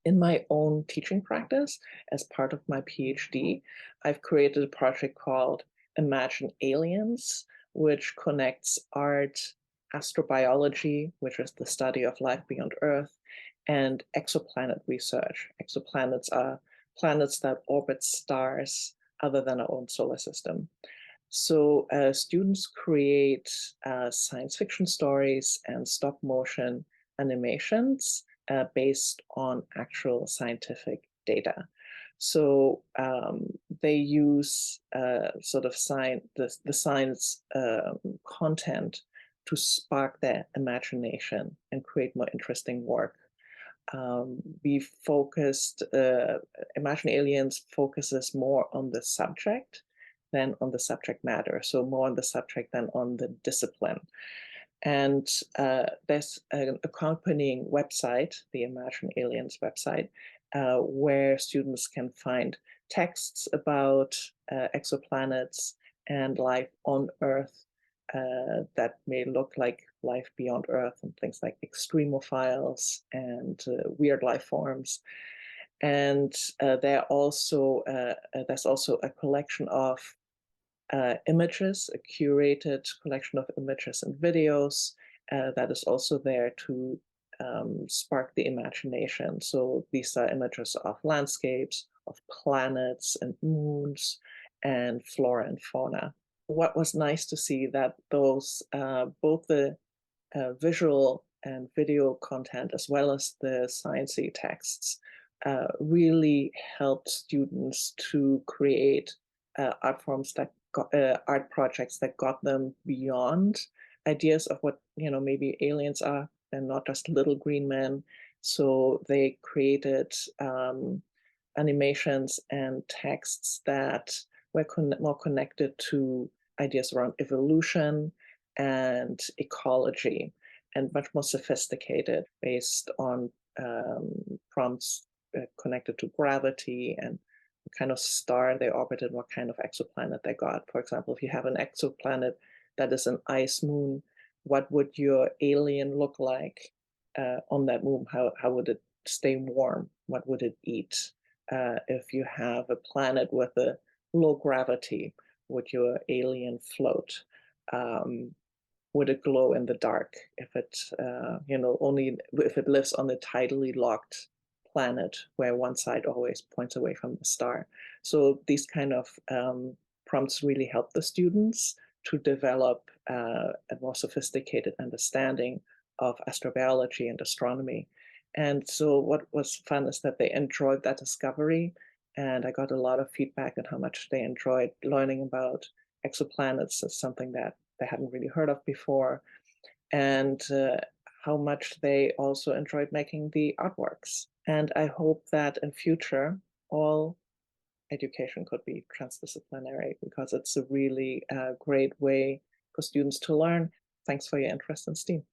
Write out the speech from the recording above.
In my own teaching practice, as part of my PhD, I've created a project called Imagine Aliens, which connects art, astrobiology, which is the study of life beyond Earth, and exoplanet research. Exoplanets are planets that orbit stars other than our own solar system. So students create science fiction stories and stop motion animations based on actual scientific data. So they use sort of the science content to spark their imagination and create more interesting work. We focused, Imagine Aliens focuses more on the subject than on the subject matter, so more on the subject than on the discipline. And there's an accompanying website, the Imagine Aliens website, where students can find texts about exoplanets and life on Earth that may look like life beyond Earth, and things like extremophiles and weird life forms. And there's also a collection of images, a curated collection of images and videos that is also there to spark the imagination. So these are images of landscapes, of planets and moons, and flora and fauna. What was nice to see that those, both the visual and video content, as well as the sciencey texts, really helped students to create art forms that art projects that got them beyond ideas of what maybe aliens are, and not just little green men. So they created animations and texts that were more connected to ideas around evolution and ecology, and much more sophisticated, based on prompts connected to gravity and what kind of star they orbited, what kind of exoplanet they got. For example, if you have an exoplanet that is an ice moon, what would your alien look like on that moon? How would it stay warm? What would it eat? If you have a planet with a low gravity, would your alien float? Would it glow in the dark if it, only if it lives on a tidally locked planet where one side always points away from the star? So these kind of prompts really help the students to develop a more sophisticated understanding of astrobiology and astronomy. And so what was fun is that they enjoyed that discovery, and I got a lot of feedback on how much they enjoyed learning about exoplanets as something that they hadn't really heard of before, and how much they also enjoyed making the artworks. And I hope that in future, all education could be transdisciplinary, because it's a really great way for students to learn. Thanks for your interest in STEAM.